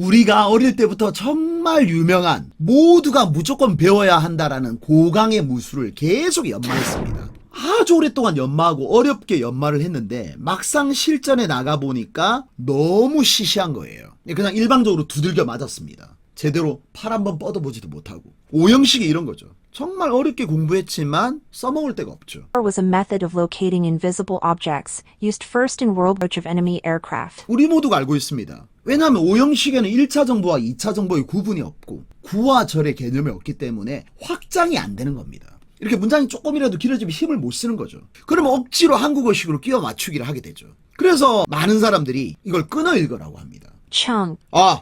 우리가 어릴 때부터 정말 유명한 모두가 무조건 배워야 한다라는 고강의 무술을 계속 연마했습니다. 아주 오랫동안 연마하고 어렵게 연마를 했는데 막상 실전에 나가보니까 너무 시시한 거예요. 그냥 일방적으로 두들겨 맞았습니다. 제대로 팔 한번 뻗어보지도 못하고. 오형식이 이런 거죠. 정말 어렵게 공부했지만 써먹을 데가 없죠. was a method of locating invisible objects used first in world war of enemy aircraft. 우리 모두가 알고 있습니다. 왜냐하면 오형식에는 1차 정보와 2차 정보의 구분이 없고 구와 절의 개념이 없기 때문에 확장이 안 되는 겁니다. 이렇게 문장이 조금이라도 길어지면 힘을 못 쓰는 거죠. 그러면 억지로 한국어식으로 끼워 맞추기를 하게 되죠. 그래서 많은 사람들이 이걸 끊어 읽으라고 합니다. Chunk.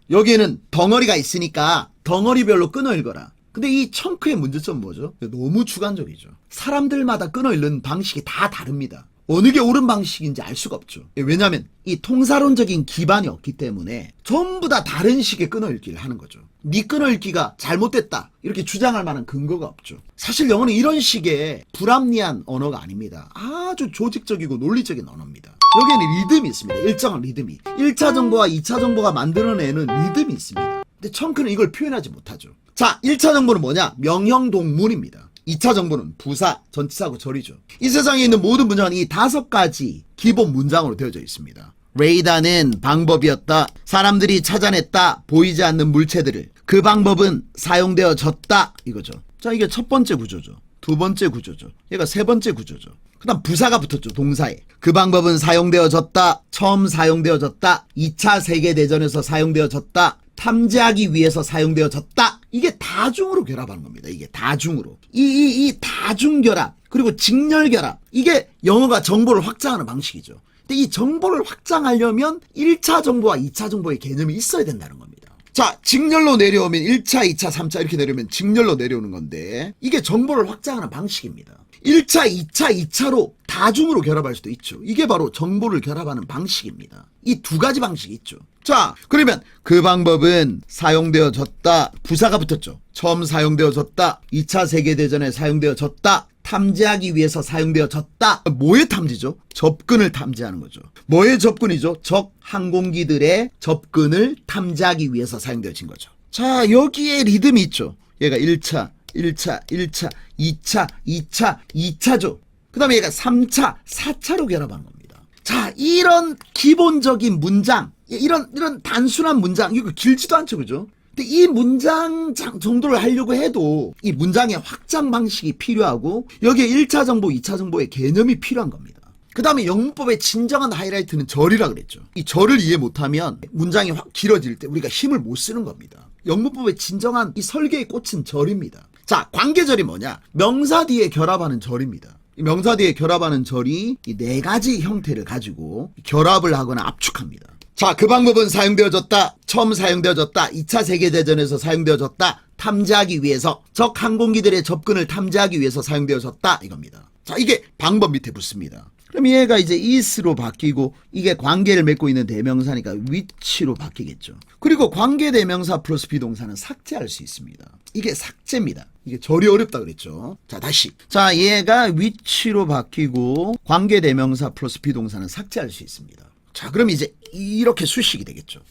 여기에는 덩어리가 있으니까 덩어리별로 끊어 읽어라. 근데 이 청크의 문제점은 뭐죠? 너무 주관적이죠. 사람들마다 끊어 읽는 방식이 다 다릅니다. 어느 게 옳은 방식인지 알 수가 없죠. 왜냐하면 이 통사론적인 기반이 없기 때문에 전부 다 다른 식의 끊어 읽기를 하는 거죠. 네 끊어 읽기가 잘못됐다 이렇게 주장할 만한 근거가 없죠. 사실 영어는 이런 식의 불합리한 언어가 아닙니다. 아주 조직적이고 논리적인 언어입니다. 여기에는 리듬이 있습니다. 일정한 리듬이. 1차 정보와 2차 정보가 만들어내는 리듬이 있습니다. 근데 청크는 이걸 표현하지 못하죠. 자, 1차 정보는 뭐냐? 명형동문입니다. 2차 정보는 부사, 전치사하고 절이죠. 이 세상에 있는 모든 문장은 이 5가지 기본 문장으로 되어져 있습니다. 레이더는 방법이었다. 사람들이 찾아냈다. 보이지 않는 물체들을. 그 방법은 사용되어졌다. 이거죠. 자, 이게 첫 번째 구조죠. 두 번째 구조죠. 얘가 세 번째 구조죠. 그 다음 부사가 붙었죠. 동사에. 그 방법은 사용되어졌다. 처음 사용되어졌다. 2차 세계대전에서 사용되어졌다. 탐지하기 위해서 사용되어졌다. 이게 다중으로 결합하는 겁니다. 이게 다중으로. 이 다중결합, 그리고 직렬결합. 이게 영어가 정보를 확장하는 방식이죠. 근데 이 정보를 확장하려면 1차 정보와 2차 정보의 개념이 있어야 된다는 겁니다. 자, 직렬로 내려오면 1차, 2차, 3차 이렇게 내려오면 직렬로 내려오는 건데 이게 정보를 확장하는 방식입니다. 1차, 2차, 2차로 다중으로 결합할 수도 있죠. 이게 바로 정보를 결합하는 방식입니다. 이 두 가지 방식이 있죠. 자, 그러면 그 방법은 사용되어졌다. 부사가 붙었죠. 처음 사용되어졌다. 2차 세계대전에 사용되어졌다. 탐지하기 위해서 사용되어졌다. 뭐의 탐지죠? 접근을 탐지하는 거죠. 뭐의 접근이죠? 적 항공기들의 접근을 탐지하기 위해서 사용되어진 거죠. 자, 여기에 리듬이 있죠. 얘가 1차, 1차, 1차, 2차, 2차, 2차죠. 그 다음에 얘가 3차, 4차로 결합한 겁니다. 자, 이런 기본적인 문장, 이런 단순한 문장, 이거 길지도 않죠, 그죠? 근데 이 문장 정도를 하려고 해도 이 문장의 확장 방식이 필요하고 여기에 1차 정보, 2차 정보의 개념이 필요한 겁니다. 그 다음에 영문법의 진정한 하이라이트는 절이라 그랬죠. 이 절을 이해 못하면 문장이 확 길어질 때 우리가 힘을 못 쓰는 겁니다. 영문법의 진정한 이 설계의 꽃은 절입니다. 자, 관계절이 뭐냐? 명사 뒤에 결합하는 절입니다. 이 명사 뒤에 결합하는 절이 이 4가지 형태를 가지고 결합을 하거나 압축합니다. 자, 그 방법은 사용되어졌다. 처음 사용되어졌다. 2차 세계대전에서 사용되어졌다. 탐지하기 위해서. 적 항공기들의 접근을 탐지하기 위해서 사용되어졌다. 이겁니다. 자, 이게 방법 밑에 붙습니다. 그럼 얘가 이제 is로 바뀌고 이게 관계를 맺고 있는 대명사니까 which로 바뀌겠죠. 그리고 관계 대명사 플러스 비동사는 삭제할 수 있습니다. 이게 삭제입니다. 이게 절이 어렵다 그랬죠. 자, 다시. 자, 얘가 which로 바뀌고 관계 대명사 플러스 비동사는 삭제할 수 있습니다. 자, 그럼 이제 이렇게 수식이 되겠죠.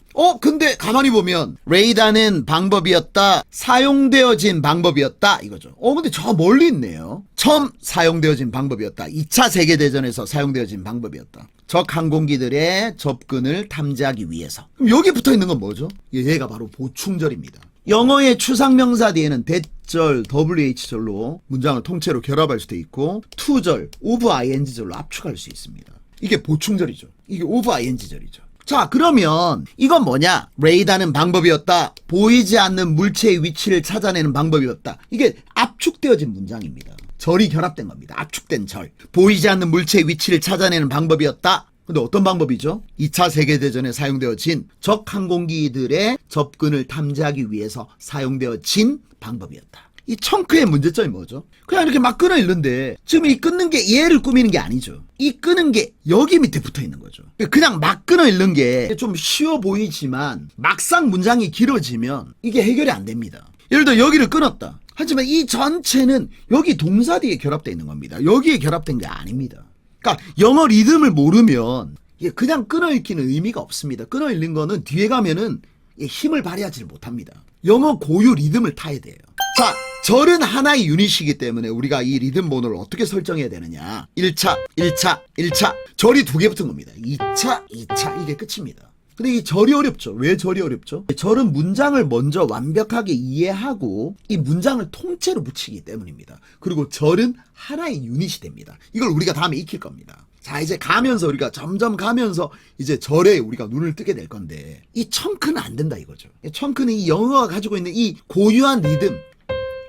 근데 가만히 보면 레이더는 방법이었다. 사용되어진 방법이었다. 이거죠. 근데 저 멀리 있네요. 처음 사용되어진 방법이었다. 2차 세계대전에서 사용되어진 방법이었다. 적 항공기들의 접근을 탐지하기 위해서. 그럼 여기 붙어 있는 건 뭐죠? 얘가 바로 보충절입니다. 영어의 추상명사 뒤에는 대절, WH절로 문장을 통째로 결합할 수도 있고 투절, of ing절로 압축할 수 있습니다. 이게 보충절이죠. 이게 of ing절이죠. 자, 그러면 이건 뭐냐? 레이더는 방법이었다. 보이지 않는 물체의 위치를 찾아내는 방법이었다. 이게 압축되어진 문장입니다. 절이 결합된 겁니다. 압축된 절. 보이지 않는 물체의 위치를 찾아내는 방법이었다. 근데 어떤 방법이죠? 2차 세계대전에 사용되어진 적 항공기들의 접근을 탐지하기 위해서 사용되어진 방법이었다. 이 청크의 문제점이 뭐죠? 그냥 이렇게 막 끊어 읽는데 지금 이 끊는 게 얘를 꾸미는 게 아니죠. 이 끊은 게 여기 밑에 붙어 있는 거죠. 그냥 막 끊어 읽는 게 좀 쉬워 보이지만 막상 문장이 길어지면 이게 해결이 안 됩니다. 예를 들어 여기를 끊었다. 하지만 이 전체는 여기 동사 뒤에 결합되어 있는 겁니다. 여기에 결합된 게 아닙니다. 그러니까 영어 리듬을 모르면 그냥 끊어 읽기는 의미가 없습니다. 끊어 읽는 거는 뒤에 가면은 힘을 발휘하지를 못합니다. 영어 고유 리듬을 타야 돼요. 자, 절은 하나의 유닛이기 때문에 우리가 이 리듬 번호를 어떻게 설정해야 되느냐. 1차, 1차, 1차. 절이 2개 붙은 겁니다. 2차, 2차. 이게 끝입니다. 근데 이 절이 어렵죠. 왜 절이 어렵죠? 절은 문장을 먼저 완벽하게 이해하고 이 문장을 통째로 붙이기 때문입니다. 그리고 절은 하나의 유닛이 됩니다. 이걸 우리가 다음에 익힐 겁니다. 자, 이제 가면서 우리가 점점 가면서 이제 절에 우리가 눈을 뜨게 될 건데 이 청크는 안 된다 이거죠. 청크는 이 영어가 가지고 있는 이 고유한 리듬,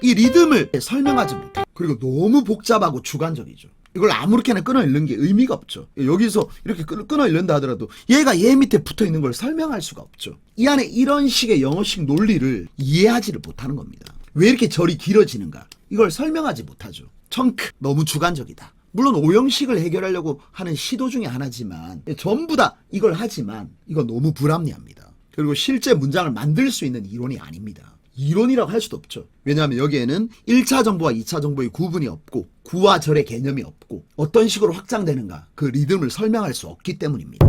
이 리듬을 설명하지 못해. 그리고 너무 복잡하고 주관적이죠. 이걸 아무렇게나 끊어 읽는 게 의미가 없죠. 여기서 이렇게 끊어 읽는다 하더라도 얘가 얘 밑에 붙어 있는 걸 설명할 수가 없죠. 이 안에 이런 식의 영어식 논리를 이해하지를 못하는 겁니다. 왜 이렇게 절이 길어지는가? 이걸 설명하지 못하죠. 청크, 너무 주관적이다. 물론 오형식을 해결하려고 하는 시도 중에 하나지만 전부 다 이걸 하지만 이건 너무 불합리합니다. 그리고 실제 문장을 만들 수 있는 이론이 아닙니다. 이론이라고 할 수도 없죠. 왜냐하면 여기에는 1차 정보와 2차 정보의 구분이 없고 구와 절의 개념이 없고 어떤 식으로 확장되는가 그 리듬을 설명할 수 없기 때문입니다.